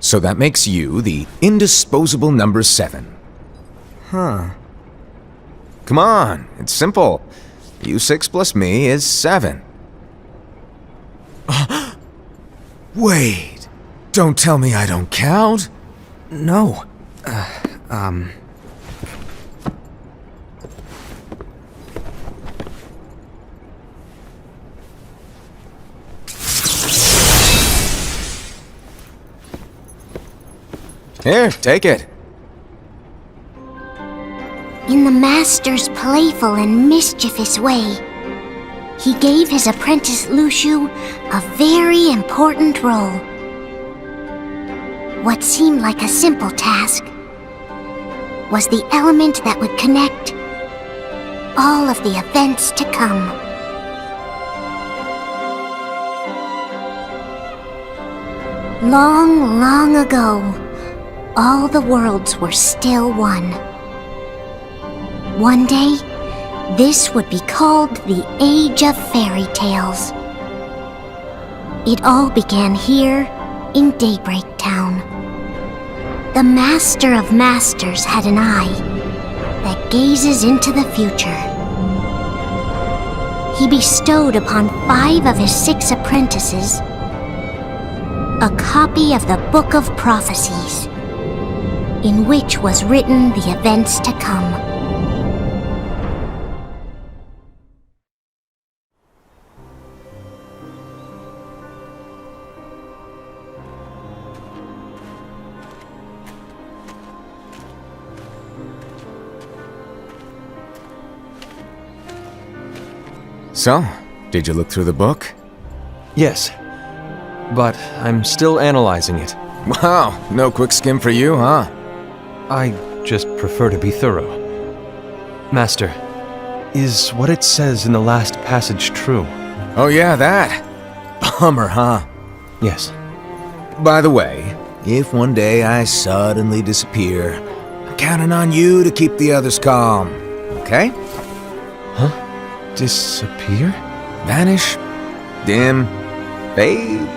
So that makes you the indisposable number 7. Huh. Come on, it's simple. U6 plus me is 7. Wait, don't tell me I don't count. No. Here, take it. In the master's playful and mischievous way, he gave his apprentice Luxu a very important role. What seemed like a simple task was the element that would connect all of the events to come. Long, long ago, all the worlds were still one. One day, this would be called the Age of Fairy Tales. It all began here in Daybreak Town. The Master of Masters had an eye that gazes into the future. He bestowed upon 5 of his 6 apprentices a copy of the Book of Prophecies, in which was written the events to come. So, did you look through the book? Yes. But I'm still analyzing it. Wow, no quick skim for you, huh? I just prefer to be thorough. Master, is what it says in the last passage true? Oh yeah, that. Bummer, huh? Yes. By the way, if one day I suddenly disappear, I'm counting on you to keep the others calm, okay? Huh? Disappear? Vanish? Dim? Fade?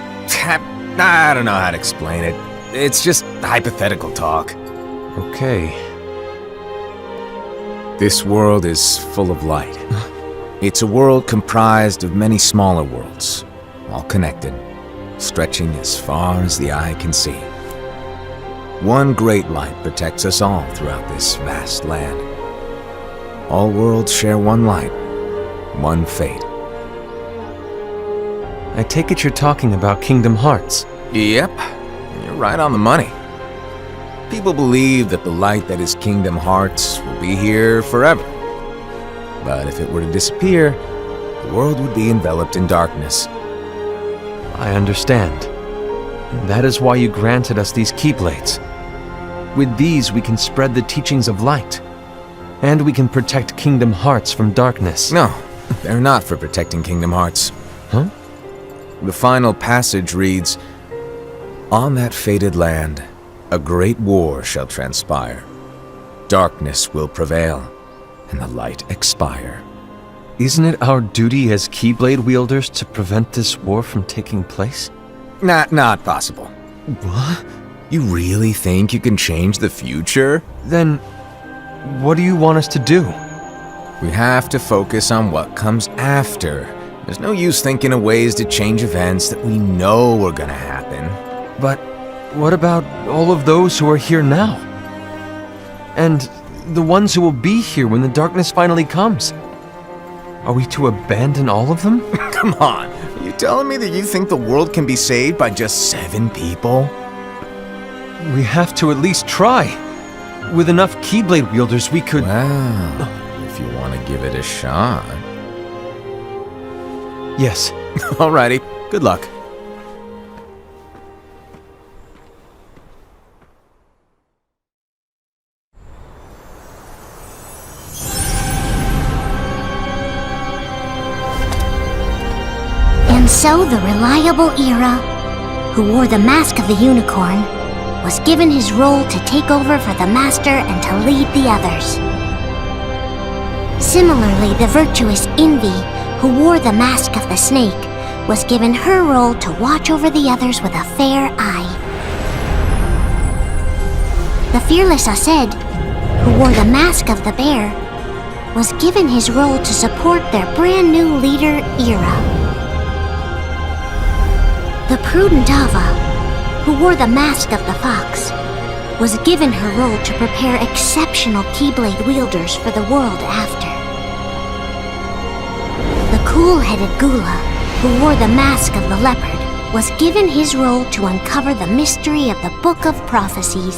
I don't know how to explain it. It's just hypothetical talk. Okay. This world is full of light. It's a world comprised of many smaller worlds, all connected, stretching as far as the eye can see. One great light protects us all throughout this vast land. All worlds share one light, one fate. I take it you're talking about Kingdom Hearts. Yep, you're right on the money. People believe that the light that is Kingdom Hearts will be here forever. But if it were to disappear, the world would be enveloped in darkness. I understand. That is why you granted us these Keyblades. With these, we can spread the teachings of light. And we can protect Kingdom Hearts from darkness. No, they're not for protecting Kingdom Hearts. Huh? The final passage reads, "On that fated land, a great war shall transpire. Darkness will prevail, and the light expire." Isn't it our duty as Keyblade wielders to prevent this war from taking place? Not possible. What? You really think you can change the future? Then, what do you want us to do? We have to focus on what comes after. There's no use thinking of ways to change events that we know are gonna happen. But what about all of those who are here now? And the ones who will be here when the darkness finally comes? Are we to abandon all of them? Come on, are you telling me that you think the world can be saved by just 7 people? We have to at least try. With enough Keyblade wielders, we could... Well, if you want to give it a shot. Yes. Alrighty, good luck. And so the reliable Era, who wore the mask of the unicorn, was given his role to take over for the Master and to lead the others. Similarly, the virtuous Invi, who wore the mask of the snake, was given her role to watch over the others with a fair eye. The fearless Ased, who wore the mask of the bear, was given his role to support their brand new leader, Ira. The prudent Ava, who wore the mask of the fox, was given her role to prepare exceptional Keyblade wielders for the world after. The cool-headed Gula, who wore the mask of the leopard, was given his role to uncover the mystery of the Book of Prophecies.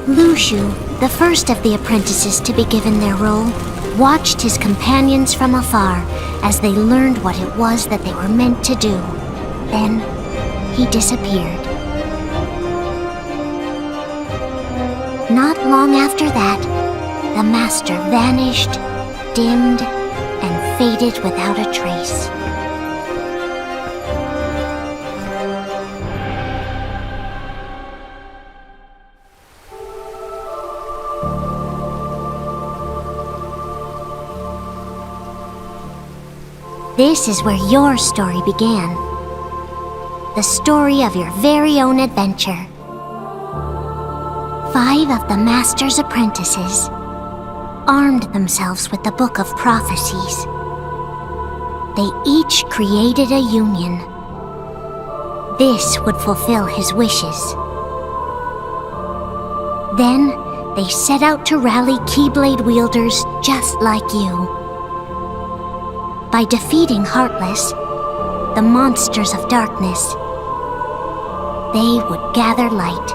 Luxu, the first of the apprentices to be given their role, watched his companions from afar as they learned what it was that they were meant to do. Then, he disappeared. Not long after that, the master vanished, dimmed, and faded without a trace. This is where your story began. The story of your very own adventure. 5 of the Master's apprentices armed themselves with the Book of Prophecies. They each created a union. This would fulfill his wishes. Then, they set out to rally Keyblade wielders just like you. By defeating Heartless, the monsters of darkness, they would gather light.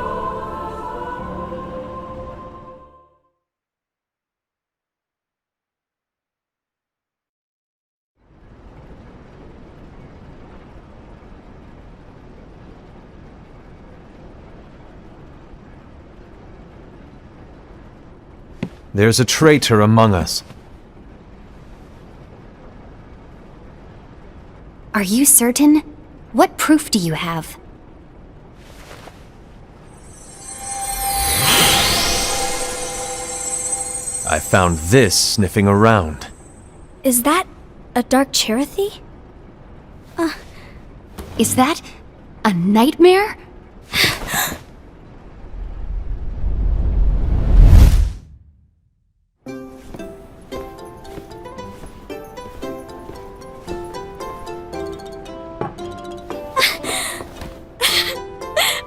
There's a traitor among us. Are you certain? What proof do you have? I found this sniffing around. Is that a dark Cherothy? Is that a nightmare?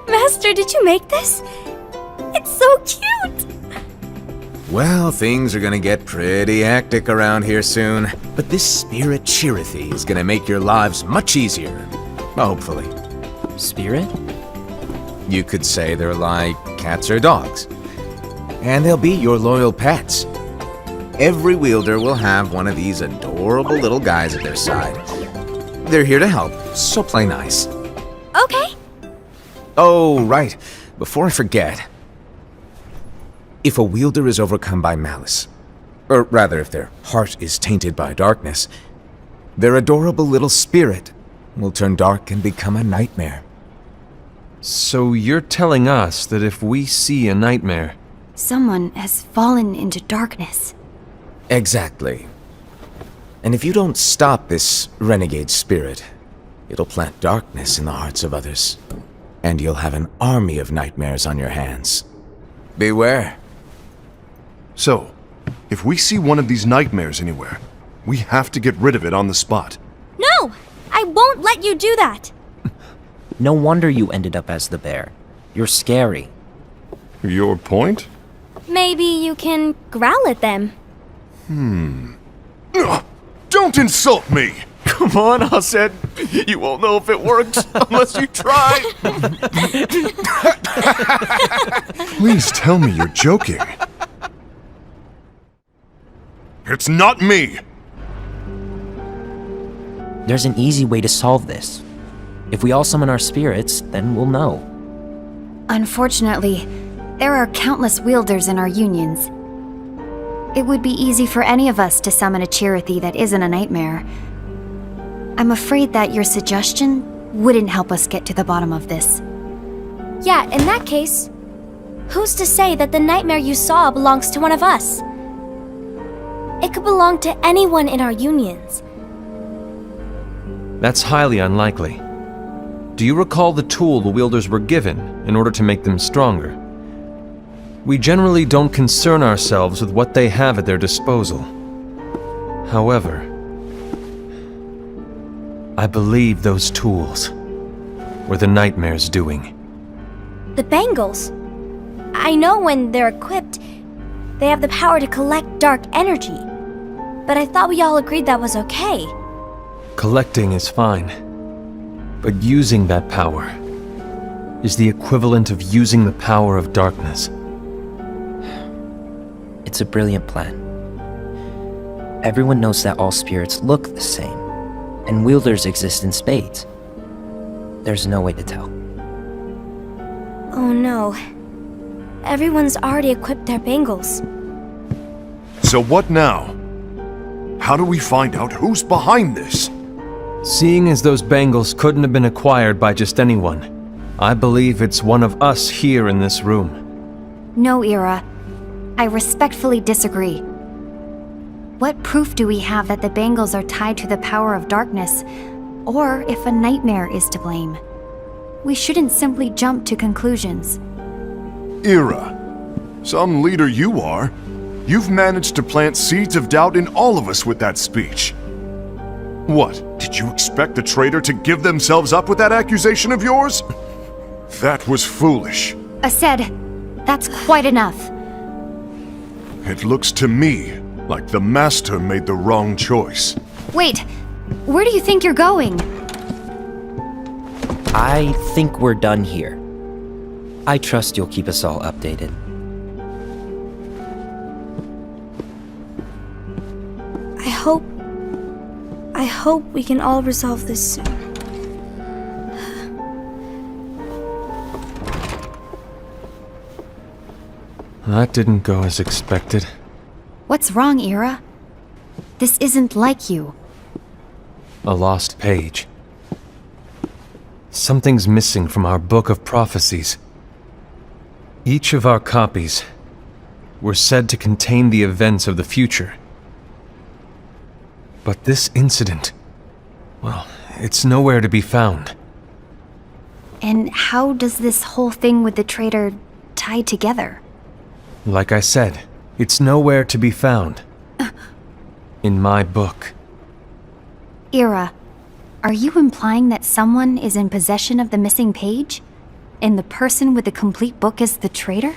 Master, did you make this? It's so cute! Well, things are gonna get pretty hectic around here soon. But this spirit Cherothy is gonna make your lives much easier. Hopefully. Spirit? You could say they're like cats or dogs. And they'll be your loyal pets. Every wielder will have one of these adorable little guys at their side. They're here to help, so play nice. Okay. Oh, right. Before I forget. If a wielder is overcome by malice, or rather if their heart is tainted by darkness, their adorable little spirit will turn dark and become a nightmare. So you're telling us that if we see a nightmare... Someone has fallen into darkness. Exactly. And if you don't stop this renegade spirit, it'll plant darkness in the hearts of others. And you'll have an army of nightmares on your hands. Beware. So, if we see one of these nightmares anywhere, we have to get rid of it on the spot. No! I won't let you do that! No wonder you ended up as the bear. You're scary. Your point? Maybe you can growl at them. Don't insult me! Come on, Hased. You won't know if it works unless you try. Please tell me you're joking. It's not me! There's an easy way to solve this. If we all summon our spirits, then we'll know. Unfortunately, there are countless wielders in our unions. It would be easy for any of us to summon a Cherothy that isn't a nightmare. I'm afraid that your suggestion wouldn't help us get to the bottom of this. Yeah, in that case, who's to say that the nightmare you saw belongs to one of us? It could belong to anyone in our unions. That's highly unlikely. Do you recall the tool the wielders were given in order to make them stronger? We generally don't concern ourselves with what they have at their disposal. However, I believe those tools were the Nightmare's doing. The bangles. I know when they're equipped, they have the power to collect dark energy. But I thought we all agreed that was okay. Collecting is fine, but using that power is the equivalent of using the power of darkness. It's a brilliant plan. Everyone knows that all spirits look the same, and wielders exist in spades. There's no way to tell. Oh no. Everyone's already equipped their bangles. So what now? How do we find out who's behind this? Seeing as those bangles couldn't have been acquired by just anyone, I believe it's one of us here in this room. No, Ira. I respectfully disagree. What proof do we have that the bangles are tied to the power of darkness, or if a nightmare is to blame? We shouldn't simply jump to conclusions. Ira, some leader you are. You've managed to plant seeds of doubt in all of us with that speech. What, did you expect the traitor to give themselves up with that accusation of yours? That was foolish. Aced, that's quite enough. It looks to me like the Master made the wrong choice. Wait, where do you think you're going? I think we're done here. I trust you'll keep us all updated. I hope we can all resolve this soon. That didn't go as expected. What's wrong, Ira? This isn't like you. A lost page. Something's missing from our book of prophecies. Each of our copies were said to contain the events of the future. But this incident, well, it's nowhere to be found. And how does this whole thing with the traitor tie together? Like I said, it's nowhere to be found. In my book. Ira, are you implying that someone is in possession of the missing page? And the person with the complete book is the traitor?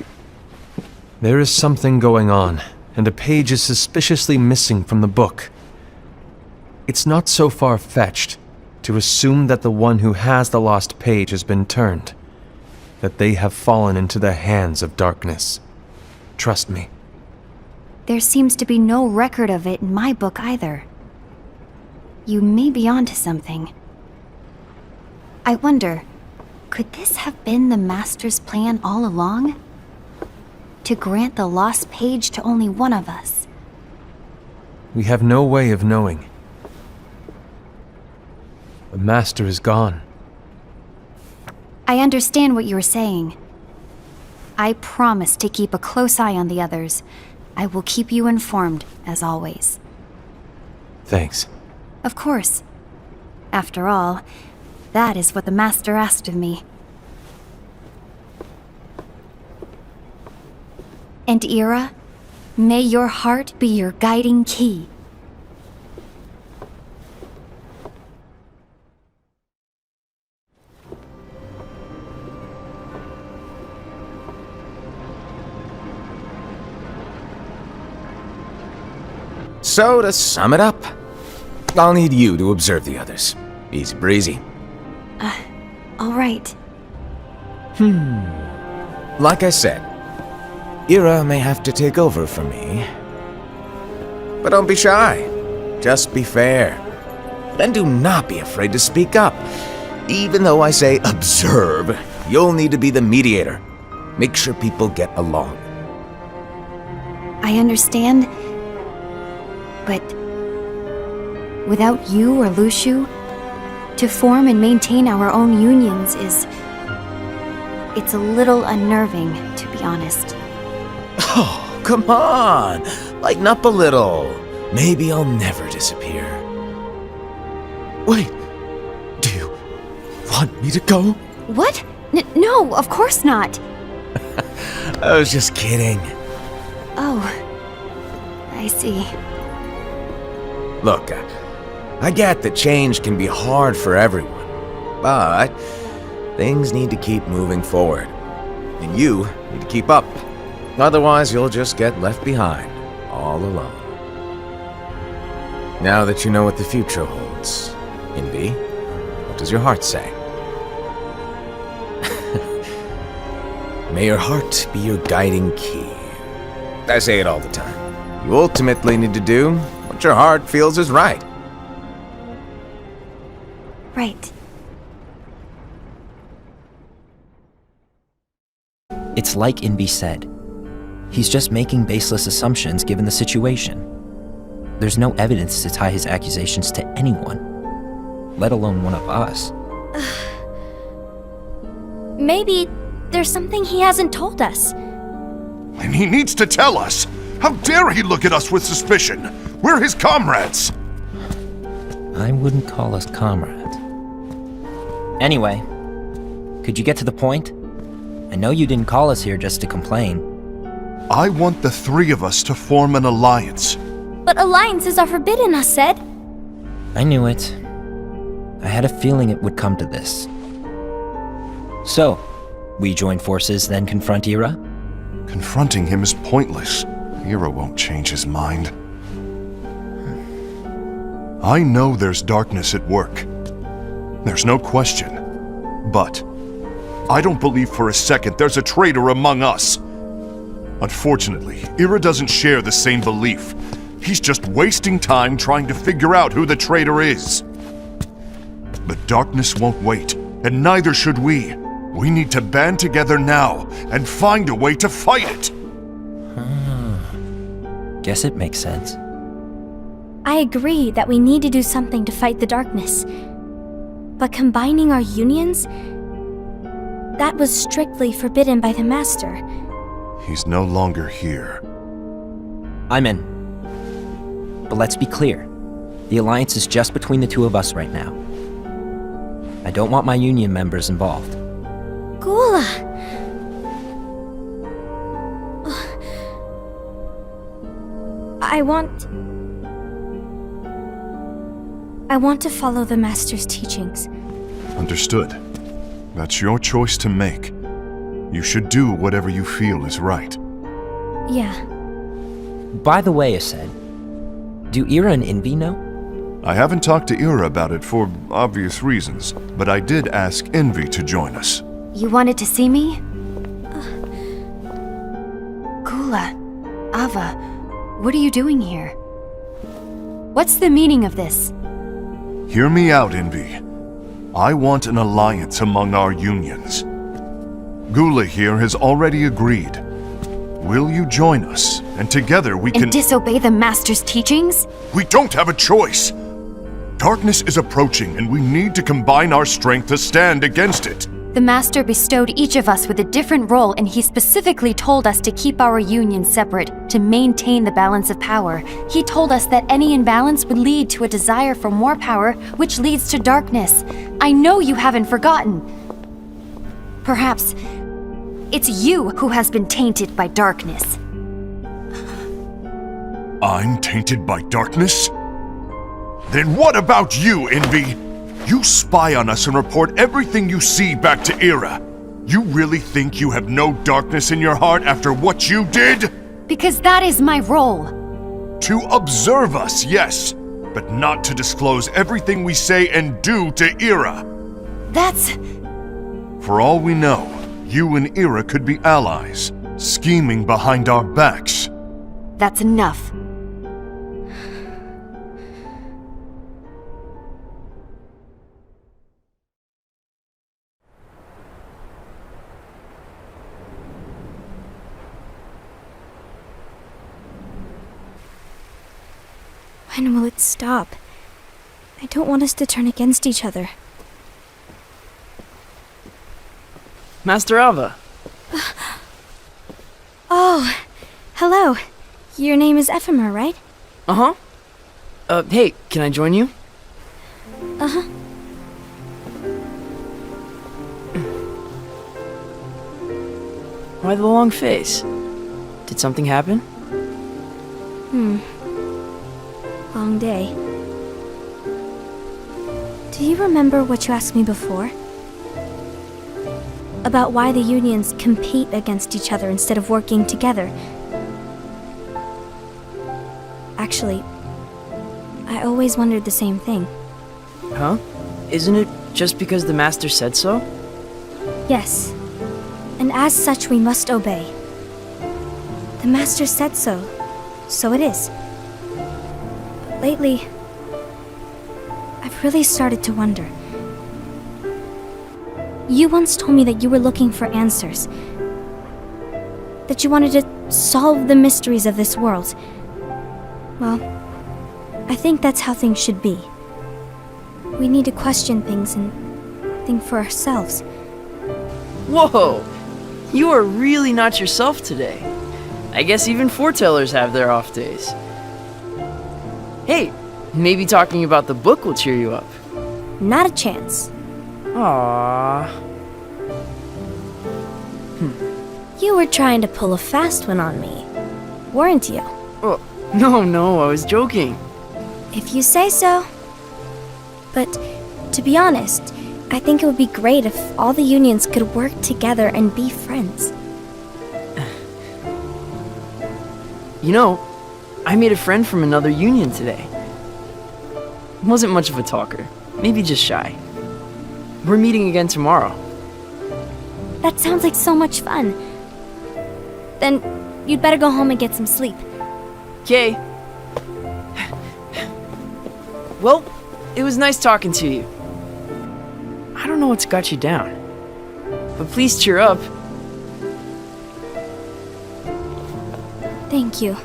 There is something going on, and a page is suspiciously missing from the book. It's not so far-fetched to assume that the one who has the lost page has been turned, that they have fallen into the hands of darkness. Trust me. There seems to be no record of it in my book either. You may be onto something. I wonder, could this have been the Master's plan all along? To grant the lost page to only one of us? We have no way of knowing. The Master is gone. I understand what you're saying. I promise to keep a close eye on the others. I will keep you informed, as always. Thanks. Of course. After all, that is what the Master asked of me. And Ira, may your heart be your guiding key. So, to sum it up, I'll need you to observe the others. Easy breezy. All right. Like I said, Ira may have to take over for me. But don't be shy. Just be fair. And do not be afraid to speak up. Even though I say observe, you'll need to be the mediator. Make sure people get along. I understand. But without you or Luxu, to form and maintain our own unions it's a little unnerving, to be honest. Oh, come on! Lighten up a little. Maybe I'll never disappear. Wait, do you want want me to go? What? No, of course not. I was just kidding. Oh, I see. Look, I get that change can be hard for everyone, but things need to keep moving forward. And you need to keep up. Otherwise, you'll just get left behind, all alone. Now that you know what the future holds, Invi, what does your heart say? May your heart be your guiding key. I say it all the time. You ultimately need to do what your heart feels is right. Right. It's like Invi said. He's just making baseless assumptions given the situation. There's no evidence to tie his accusations to anyone, let alone one of us. Maybe there's something he hasn't told us. And he needs to tell us! How dare he look at us with suspicion? We're his comrades! I wouldn't call us comrades. Anyway, could you get to the point? I know you didn't call us here just to complain. I want the three of us to form an alliance. But alliances are forbidden, us said. I knew it. I had a feeling it would come to this. So, we join forces, then confront Ira? Confronting him is pointless. Ira won't change his mind. I know there's darkness at work. There's no question. But I don't believe for a second there's a traitor among us. Unfortunately, Ira doesn't share the same belief. He's just wasting time trying to figure out who the traitor is. But darkness won't wait, and neither should we. We need to band together now and find a way to fight it. Guess it makes sense. I agree that we need to do something to fight the darkness. But combining our unions? That was strictly forbidden by the Master. He's no longer here. I'm in. But let's be clear. The alliance is just between the two of us right now. I don't want my union members involved. Gula! I want to follow the Master's teachings. Understood. That's your choice to make. You should do whatever you feel is right. Yeah. By the way, Ased, do Ira and Invi know? I haven't talked to Ira about it for obvious reasons, but I did ask Invi to join us. You wanted to see me? Gula, Ava, what are you doing here? What's the meaning of this? Hear me out, Invi. I want an alliance among our unions. Gula here has already agreed. Will you join us? And together we can— And disobey the Master's teachings? We don't have a choice! Darkness is approaching, and we need to combine our strength to stand against it. The Master bestowed each of us with a different role, and he specifically told us to keep our union separate, to maintain the balance of power. He told us that any imbalance would lead to a desire for more power, which leads to darkness. I know you haven't forgotten. Perhaps it's you who has been tainted by darkness. I'm tainted by darkness? Then what about you, Invi? You spy on us and report everything you see back to Ira. You really think you have no darkness in your heart after what you did? Because that is my role. To observe us, yes, but not to disclose everything we say and do to Ira. That's... For all we know, you and Ira could be allies, scheming behind our backs. That's enough. When will it stop? I don't want us to turn against each other. Master Ava. Oh, hello. Your name is Ephemer, right? Uh-huh. Hey, can I join you? Uh-huh. Why the long face? Did something happen? Long day. Do you remember what you asked me before? About why the unions compete against each other instead of working together. Actually, I always wondered the same thing. Huh? Isn't it just because the Master said so? Yes, and as such we must obey. The Master said so, so it is. But lately, I've really started to wonder. You once told me that you were looking for answers. That you wanted to solve the mysteries of this world. Well, I think that's how things should be. We need to question things and think for ourselves. Whoa! You are really not yourself today. I guess even foretellers have their off days. Hey, maybe talking about the book will cheer you up. Not a chance. Aww. You were trying to pull a fast one on me, weren't you? Oh, no, I was joking. If you say so. But, to be honest, I think it would be great if all the unions could work together and be friends. You know, I made a friend from another union today. Wasn't much of a talker, maybe just shy. We're meeting again tomorrow. That sounds like so much fun. Then, you'd better go home and get some sleep. Okay. Well, it was nice talking to you. I don't know what's got you down, but please cheer up. Thank you.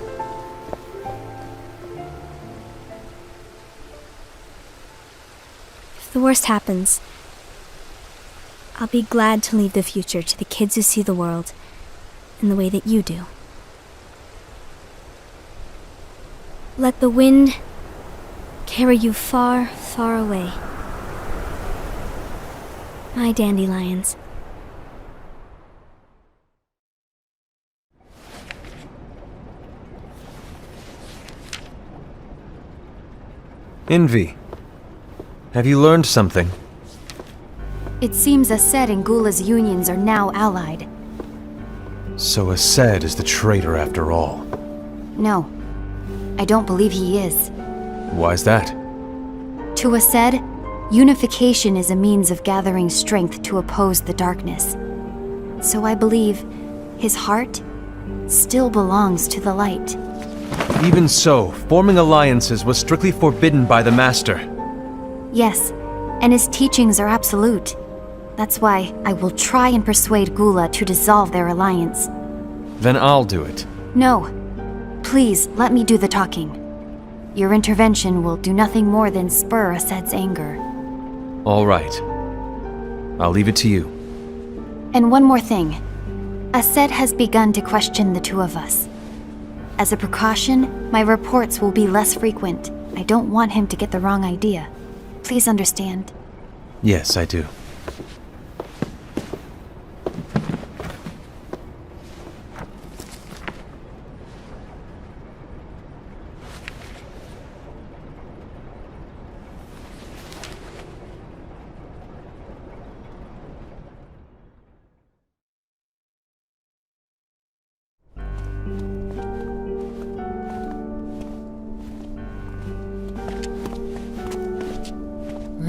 If the worst happens, I'll be glad to leave the future to the kids who see the world in the way that you do. Let the wind carry you far, far away. My dandelions. Invi, have you learned something? It seems Ased and Gula's unions are now allied. So Ased is the traitor after all. No, I don't believe he is. Why's that? To Ased, unification is a means of gathering strength to oppose the darkness. So I believe his heart still belongs to the light. Even so, forming alliances was strictly forbidden by the Master. Yes, and his teachings are absolute. That's why I will try and persuade Gula to dissolve their alliance. Then I'll do it. No. Please, let me do the talking. Your intervention will do nothing more than spur Ased's anger. All right. I'll leave it to you. And one more thing. Ased has begun to question the two of us. As a precaution, my reports will be less frequent. I don't want him to get the wrong idea. Please understand. Yes, I do.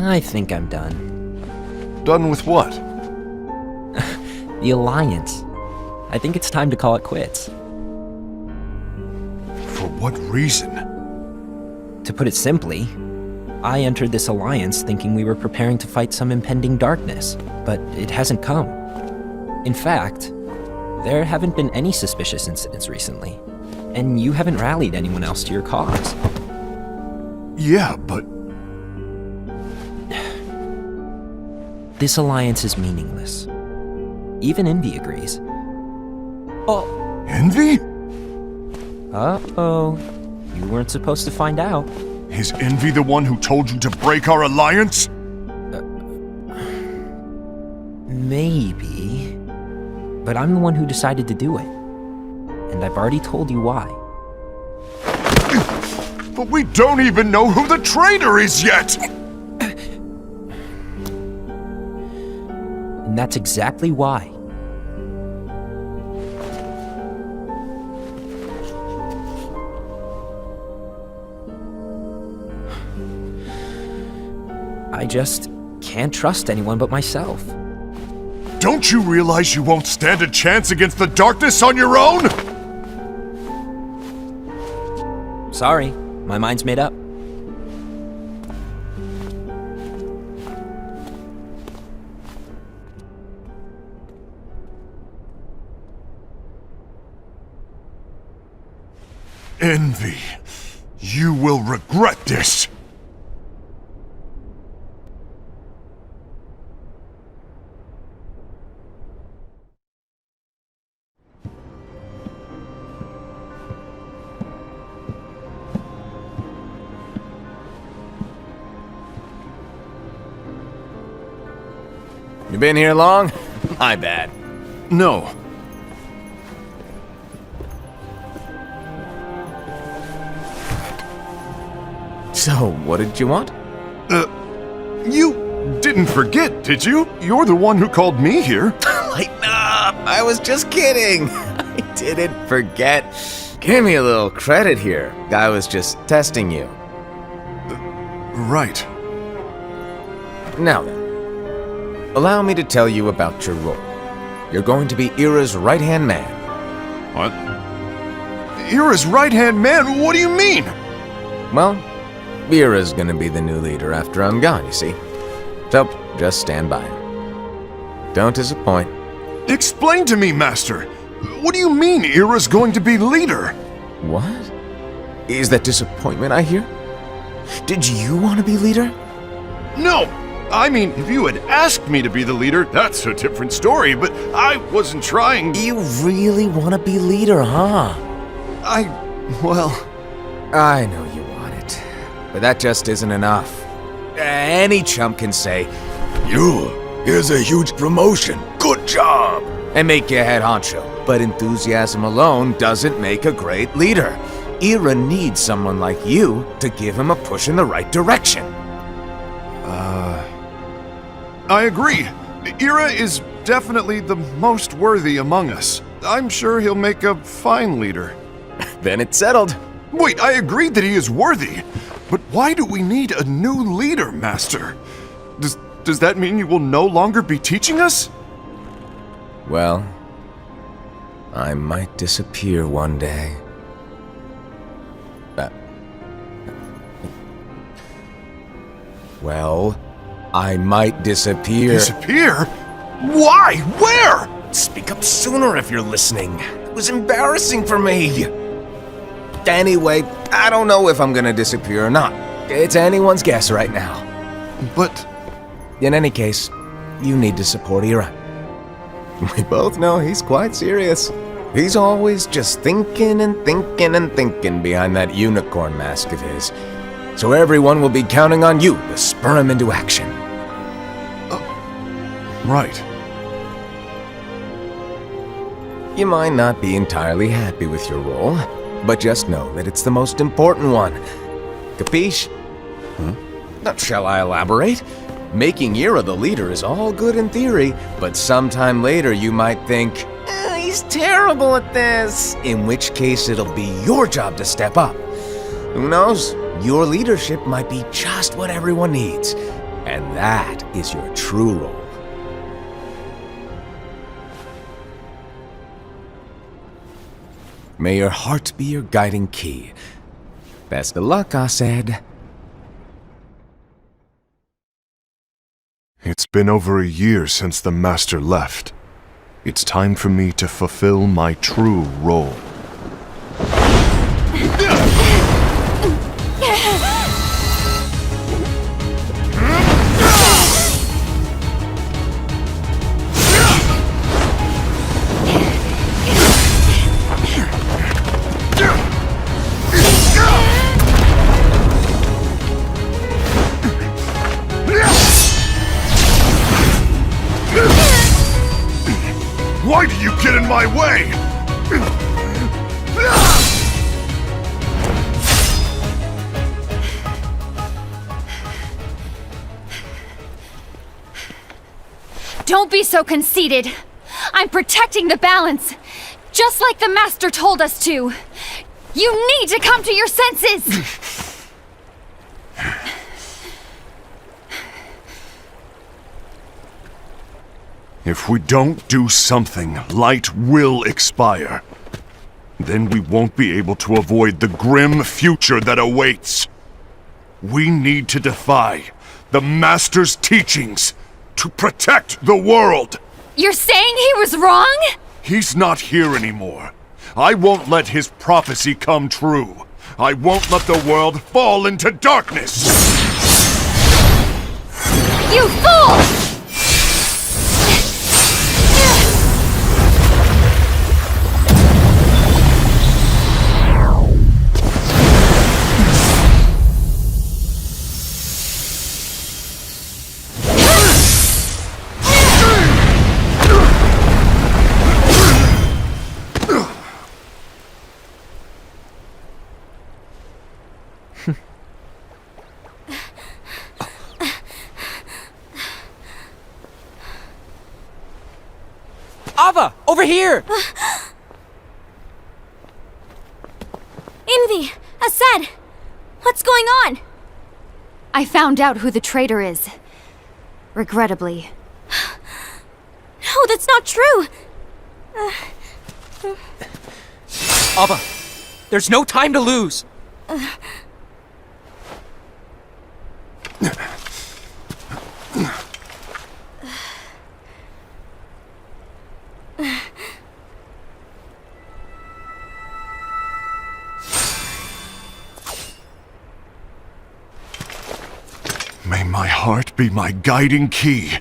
I think I'm done. Done with what? The Alliance. I think it's time to call it quits. For what reason? To put it simply, I entered this alliance thinking we were preparing to fight some impending darkness, but it hasn't come. In fact, there haven't been any suspicious incidents recently, and you haven't rallied anyone else to your cause. Yeah, but this alliance is meaningless. Even Invi agrees. Oh, Envy? uh-oh. You weren't supposed to find out. Is Envy the one who told you to break our alliance? Maybe. But I'm the one who decided to do it. And I've already told you why. But we don't even know who the traitor is yet! And that's exactly why. I just can't trust anyone but myself. Don't you realize you won't stand a chance against the darkness on your own? Sorry, my mind's made up. Envy, you will regret this. You been here long? My bad. No. So, what did you want? You didn't forget, did you? You're the one who called me here. Lighten up! I was just kidding! I didn't forget. Give me a little credit here. I was just testing you. Right. Now then, allow me to tell you about your role. You're going to be Ira's right-hand man. What? Ira's right-hand man? What do you mean? Well, Ira's gonna be the new leader after I'm gone, you see. So, just stand by. Don't disappoint. Explain to me, Master. What do you mean Ira's going to be leader? What? Is that disappointment I hear? Did you want to be leader? No! I mean, if you had asked me to be the leader, that's a different story, but I wasn't trying. You really want to be leader, huh? Well... I know you want it, but that just isn't enough. Any chump can say, here's a huge promotion, good job, and make you head honcho. But enthusiasm alone doesn't make a great leader. Ira needs someone like you to give him a push in the right direction. I agree. Ira is definitely the most worthy among us. I'm sure he'll make a fine leader. Then it's settled. Wait, I agreed that he is worthy. But why do we need a new leader, Master? Does that mean you will no longer be teaching us? Well, I might disappear one day. Well, I might disappear. Disappear? Why? Where? Speak up sooner if you're listening. It was embarrassing for me. Anyway, I don't know if I'm gonna disappear or not. It's anyone's guess right now. But... In any case, you need to support Ira. We both know he's quite serious. He's always just thinking and thinking and thinking behind that unicorn mask of his. So everyone will be counting on you to spur him into action. Right. You might not be entirely happy with your role, but just know that it's the most important one. Capiche? Now, shall I elaborate? Making Ira the leader is all good in theory, but sometime later you might think, he's terrible at this, in which case it'll be your job to step up. Who knows? Your leadership might be just what everyone needs, and that is your true role. May your heart be your guiding key. Best of luck, I said. It's been over a year since the Master left. It's time for me to fulfill my true role. Why do you get in my way? Don't be so conceited. I'm protecting the balance, just like the Master told us to. You need to come to your senses! If we don't do something, light will expire. Then we won't be able to avoid the grim future that awaits. We need to defy the Master's teachings to protect the world. You're saying he was wrong? He's not here anymore. I won't let his prophecy come true. I won't let the world fall into darkness. You fool! Ava! Over here! Invi! Asad! What's going on? I found out who the traitor is. Regrettably. No, that's not true! Ava! There's no time to lose! May my heart be my guiding key.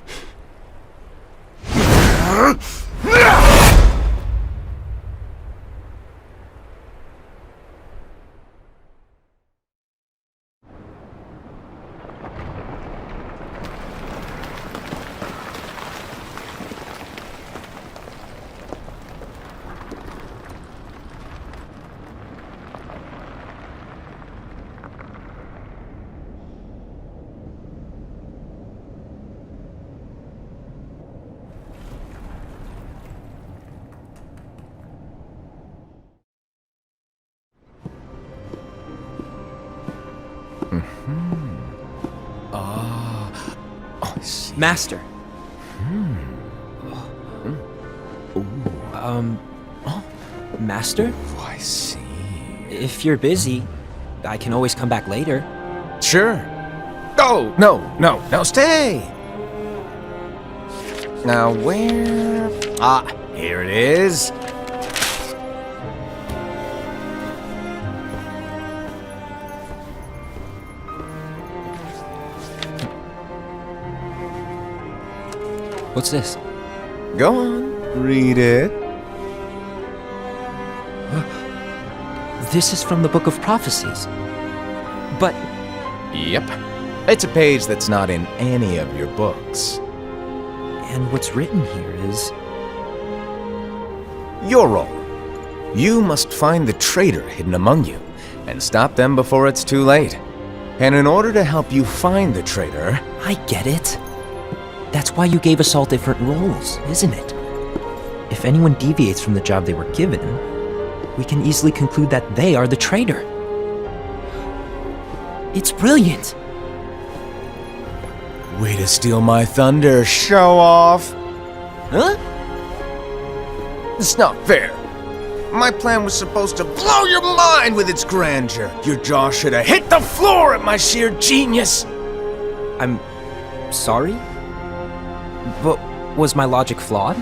Master. Master? Oh, I see. If you're busy, I can always come back later. Sure. Oh, no, stay! Now, where... Ah, here it is. What's this? Go on, read it. This is from the Book of Prophecies. But Yep. It's a page that's not in any of your books. and what's written here is... Your role. You must find the traitor hidden among you, and stop them before it's too late. And in order to help you find the traitor... I get it. That's why you gave us all different roles, isn't it? If anyone deviates from the job they were given, we can easily conclude that they are the traitor. It's brilliant! Way to steal my thunder, show off! Huh? It's not fair. My plan was supposed to blow your mind with its grandeur. Your jaw should have hit the floor at my sheer genius. I'm sorry? But was my logic flawed?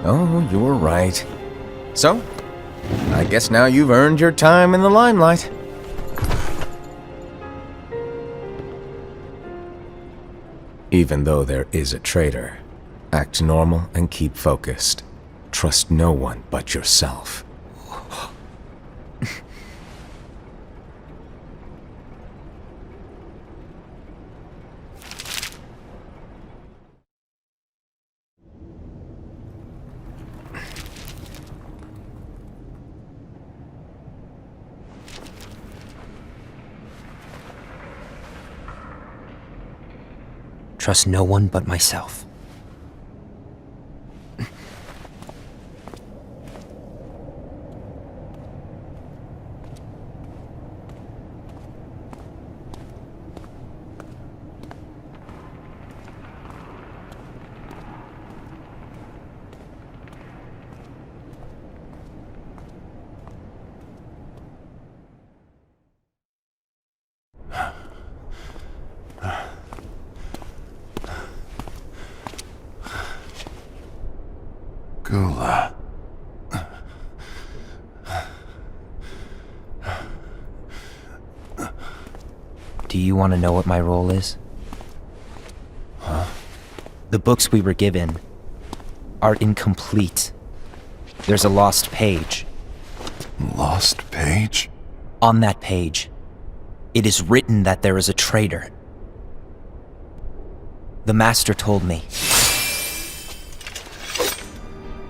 Oh, you're right. So, I guess now you've earned your time in the limelight. Even though there is a traitor, act normal and keep focused. Trust no one but yourself. Trust no one but myself. Gula. Do you want to know what my role is? Huh? The books we were given are incomplete. There's a lost page. Lost page? On that page, it is written that there is a traitor. The Master told me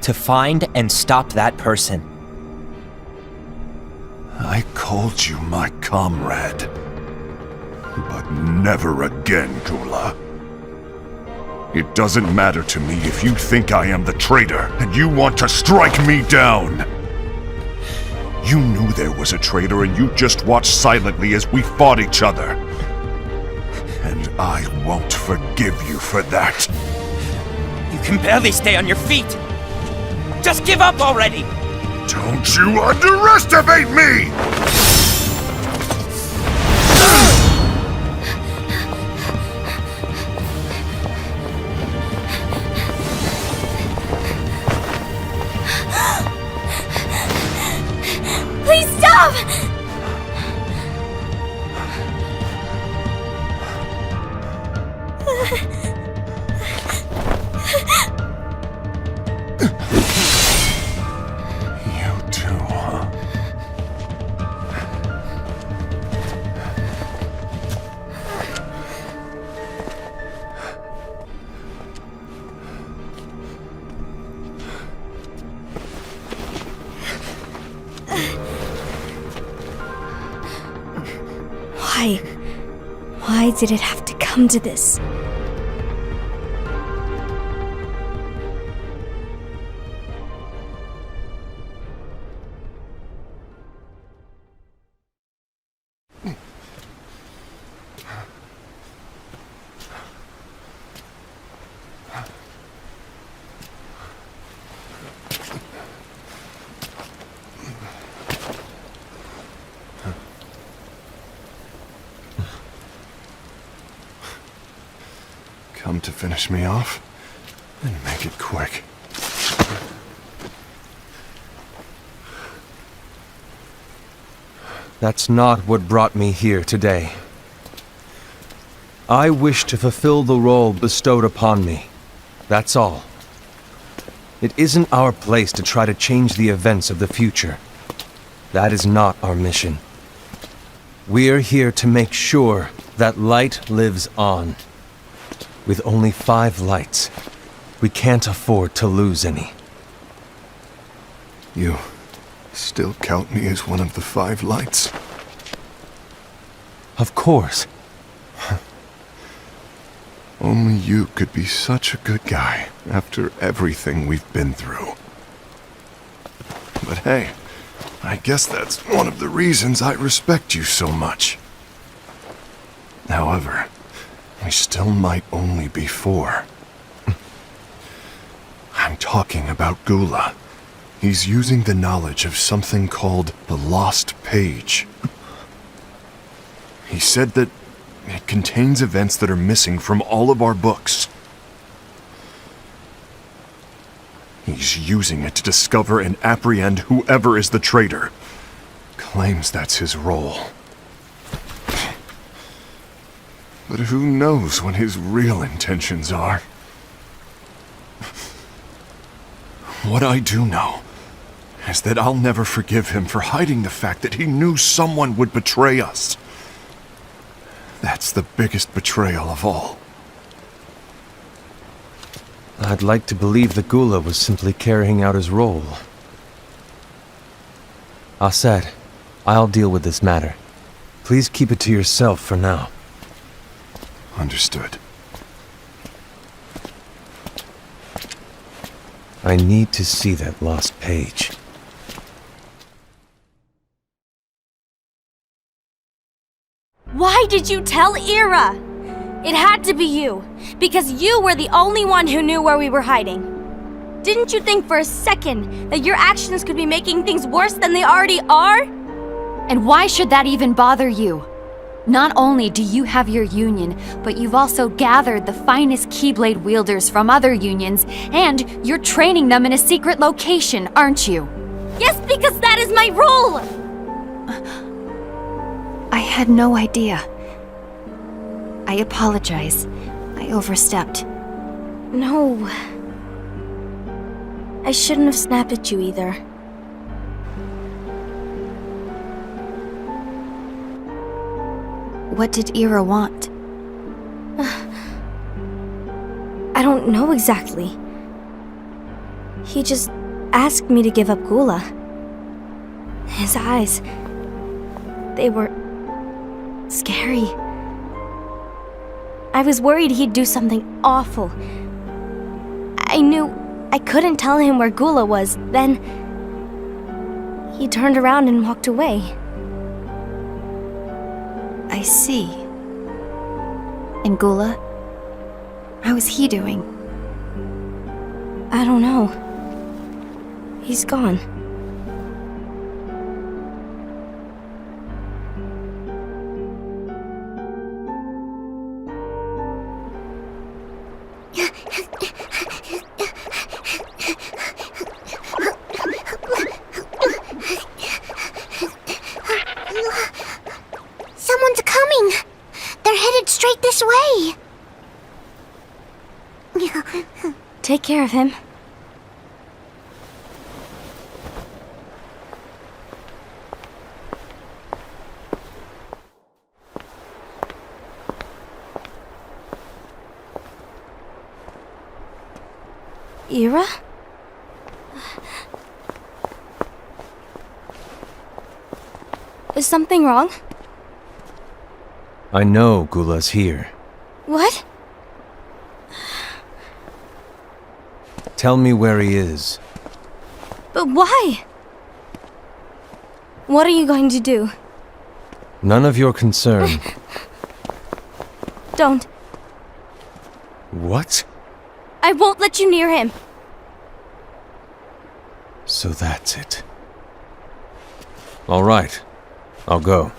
to find and stop that person. I called you my comrade. But never again, Gula. It doesn't matter to me if you think I am the traitor and you want to strike me down. You knew there was a traitor and you just watched silently as we fought each other. And I won't forgive you for that. You can barely stay on your feet. Just give up already! Don't you underestimate me! Please stop! You too, huh? Why did it have to come to this? Come to finish me off? Then make it quick. That's not what brought me here today. I wish to fulfill the role bestowed upon me. That's all. It isn't our place to try to change the events of the future. That is not our mission. We're here to make sure that light lives on. With only 5 lights, we can't afford to lose any. You still count me as one of the 5 lights? Of course. Only you could be such a good guy after everything we've been through. But hey, I guess that's one of the reasons I respect you so much. However, we still might only be 4. I'm talking about Gula. He's using the knowledge of something called the Lost Page. He said that it contains events that are missing from all of our books. He's using it to discover and apprehend whoever is the traitor. Claims that's his role. But who knows what his real intentions are? What I do know is that I'll never forgive him for hiding the fact that he knew someone would betray us. That's the biggest betrayal of all. I'd like to believe that Gula was simply carrying out his role. Aset, I'll deal with this matter. Please keep it to yourself for now. Understood. I need to see that lost page. Why did you tell Ira? It had to be you, because you were the only one who knew where we were hiding. Didn't you think for a second that your actions could be making things worse than they already are? And why should that even bother you? Not only do you have your union, but you've also gathered the finest Keyblade wielders from other unions, and you're training them in a secret location, aren't you? Yes, because that is my role! I had no idea. I apologize. I overstepped. No. I shouldn't have snapped at you either. What did Ira want? I don't know exactly. He just asked me to give up Gula. His eyes, they were scary. I was worried he'd do something awful. I knew I couldn't tell him where Gula was. Then he turned around and walked away. I see. And Gula? How is he doing? I don't know. He's gone. Someone's coming! They're headed straight this way! Take care of him. Ira? Is something wrong? I know Gula's here. What? Tell me where he is. But why? What are you going to do? None of your concern. Don't. What? I won't let you near him. So that's it. All right. I'll go.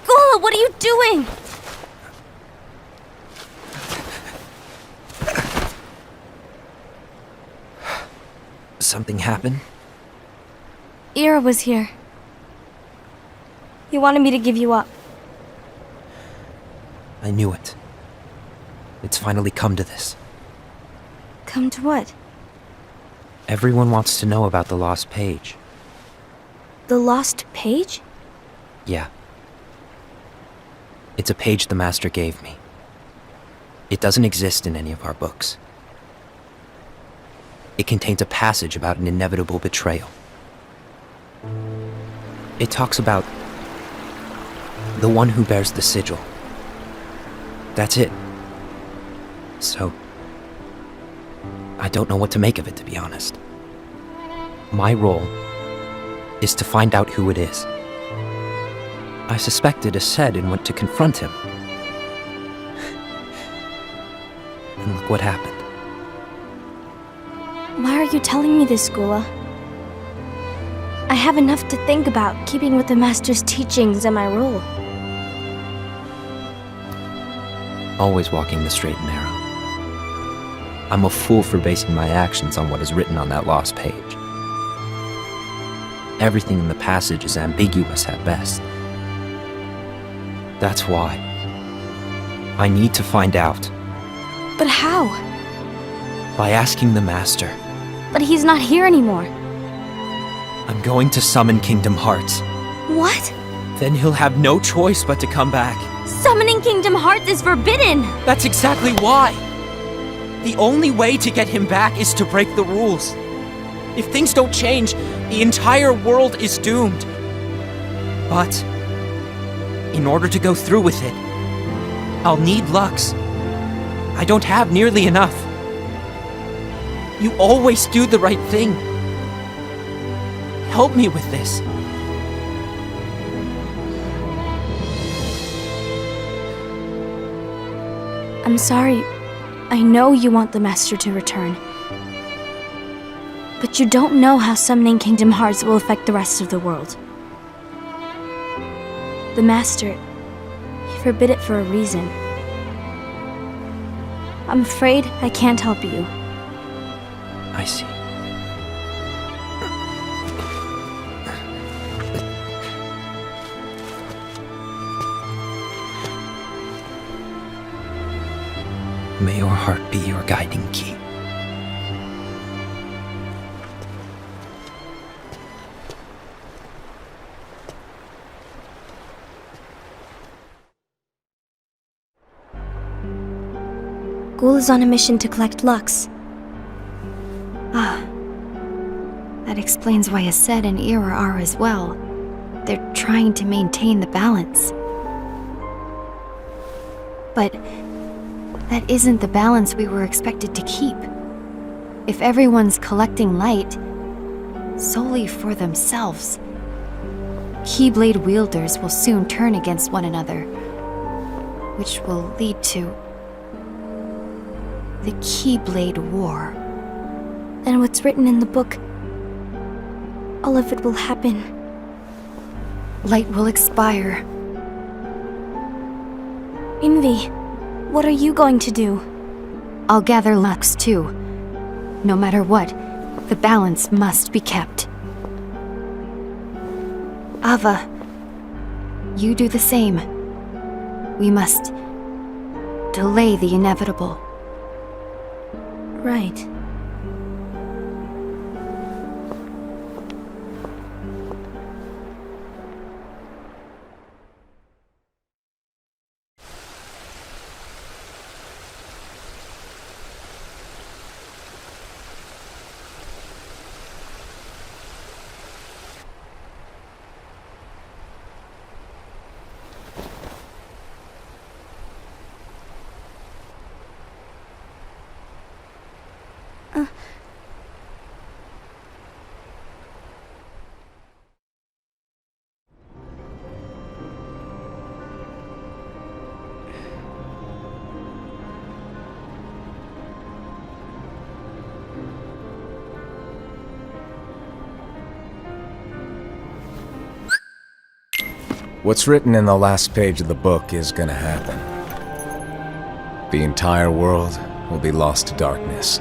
Gula, what are you doing? Something happened? Ira was here. He wanted me to give you up. I knew it. It's finally come to this. Come to what? Everyone wants to know about the lost page. The lost page? Yeah. It's a page the Master gave me. It doesn't exist in any of our books. It contains a passage about an inevitable betrayal. It talks about the one who bears the sigil. That's it. So, I don't know what to make of it, to be honest. My role is to find out who it is. I suspected a Sed and went to confront him. And look what happened. Why are you telling me this, Gula? I have enough to think about, keeping with the Master's teachings and my role. Always walking the straight and narrow. I'm a fool for basing my actions on what is written on that lost page. Everything in the passage is ambiguous at best. That's why I need to find out. But how? By asking the Master. But he's not here anymore. I'm going to summon Kingdom Hearts. What? Then he'll have no choice but to come back. Summoning Kingdom Hearts is forbidden! That's exactly why! The only way to get him back is to break the rules. If things don't change, the entire world is doomed. But in order to go through with it, I'll need Lux. I don't have nearly enough. You always do the right thing. Help me with this. I'm sorry. I know you want the Master to return. But you don't know how summoning Kingdom Hearts will affect the rest of the world. The Master, he forbid it for a reason. I'm afraid I can't help you. I see. May your heart be your guiding key. Gula is on a mission to collect Lux. That explains why Aced and Ira are as well. They're trying to maintain the balance. But that isn't the balance we were expected to keep. If everyone's collecting light solely for themselves, Keyblade wielders will soon turn against one another, which will lead to the Keyblade War. And what's written in the book, all of it will happen. Light will expire. Invi, what are you going to do? I'll gather Lux too. No matter what, the balance must be kept. Ava, you do the same. We must delay the inevitable. Right. What's written in the last page of the book is gonna happen. The entire world will be lost to darkness.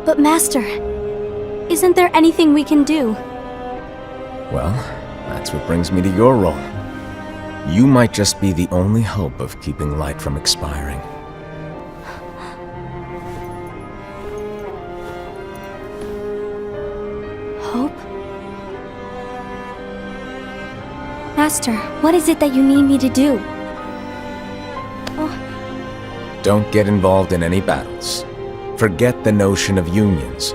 But Master, isn't there anything we can do? Well, that's what brings me to your role. You might just be the only hope of keeping light from expiring. Hope? Master, what is it that you need me to do? Don't get involved in any battles. Forget the notion of unions.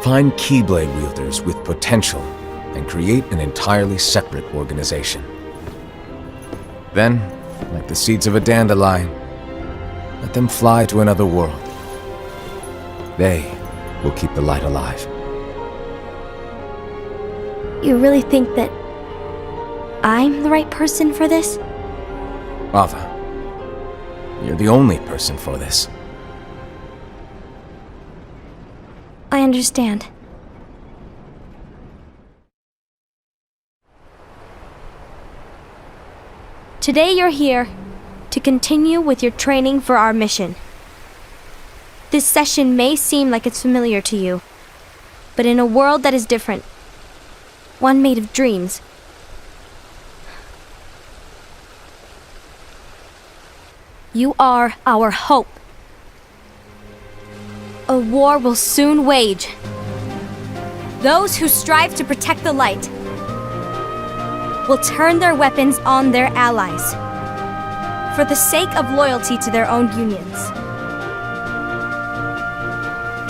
Find Keyblade wielders with potential and create an entirely separate organization. Then, like the seeds of a dandelion, let them fly to another world. They will keep the light alive. You really think that I'm the right person for this? Ava, you're the only person for this. I understand. Today you're here to continue with your training for our mission. This session may seem like it's familiar to you, but in a world that is different, one made of dreams, you are our hope. A war will soon wage. Those who strive to protect the light will turn their weapons on their allies for the sake of loyalty to their own unions.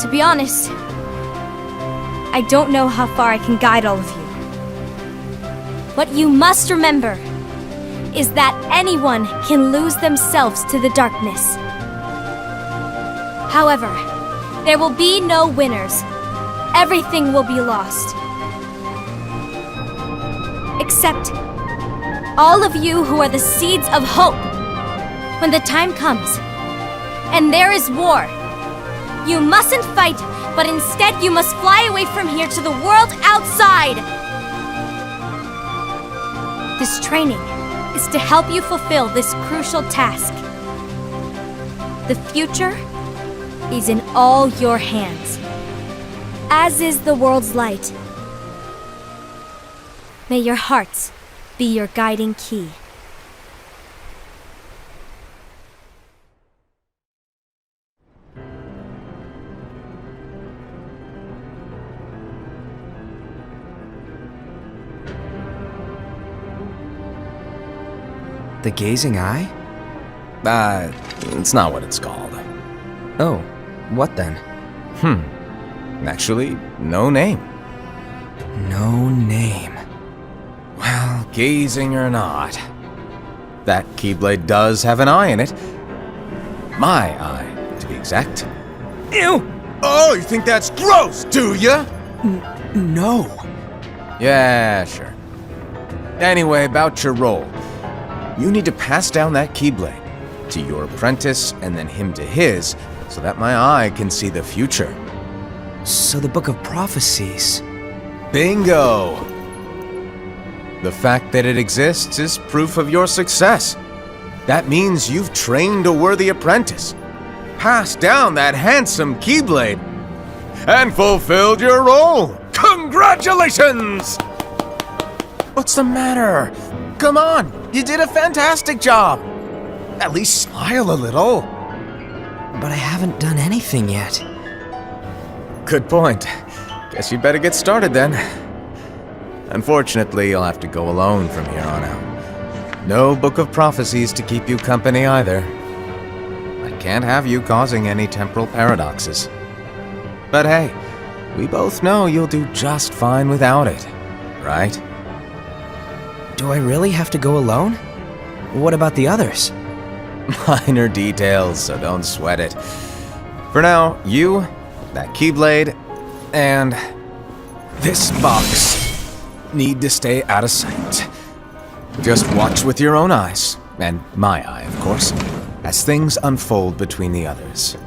To be honest, I don't know how far I can guide all of you. What you must remember is that anyone can lose themselves to the darkness. However, there will be no winners. Everything will be lost. Except all of you who are the seeds of hope. When the time comes, and there is war, you mustn't fight, but instead you must fly away from here to the world outside. This training is to help you fulfill this crucial task. The future is in all your hands, as is the world's light. May your hearts be your guiding key. The gazing eye? It's not what it's called. Oh, what then? Actually, no name. No name. Well, gazing or not, that Keyblade does have an eye in it. My eye, to be exact. Ew! Oh, you think that's gross, do ya? No. Yeah, sure. Anyway, about your role. You need to pass down that Keyblade to your apprentice and then him to his, so that my eye can see the future. So the Book of Prophecies. Bingo! The fact that it exists is proof of your success. That means you've trained a worthy apprentice, passed down that handsome Keyblade, and fulfilled your role. Congratulations! What's the matter? Come on, you did a fantastic job. At least smile a little. But I haven't done anything yet. Good point. Guess you better get started then. Unfortunately, you'll have to go alone from here on out. No Book of Prophecies to keep you company either. I can't have you causing any temporal paradoxes. But hey, we both know you'll do just fine without it, right? Do I really have to go alone? What about the others? Minor details, so don't sweat it. For now, you, that Keyblade, and this box need to stay out of sight. Just watch with your own eyes, and my eye, of course, as things unfold between the others.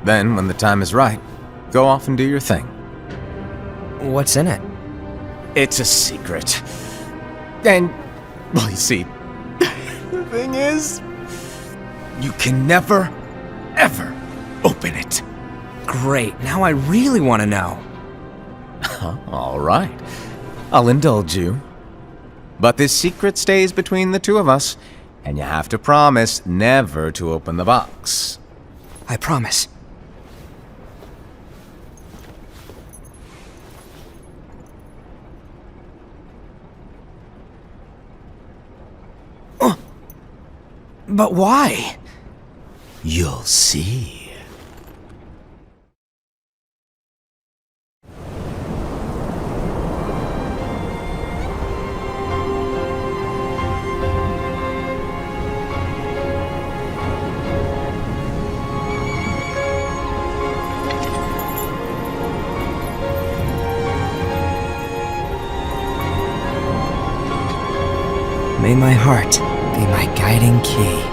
Then, when the time is right, go off and do your thing. What's in it? It's a secret. And, well, you see, the thing is, you can never, ever open it. Great, now I really want to know. All right, I'll indulge you. But this secret stays between the two of us, and you have to promise never to open the box. I promise. But why? You'll see. May my heart be my guiding key.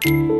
you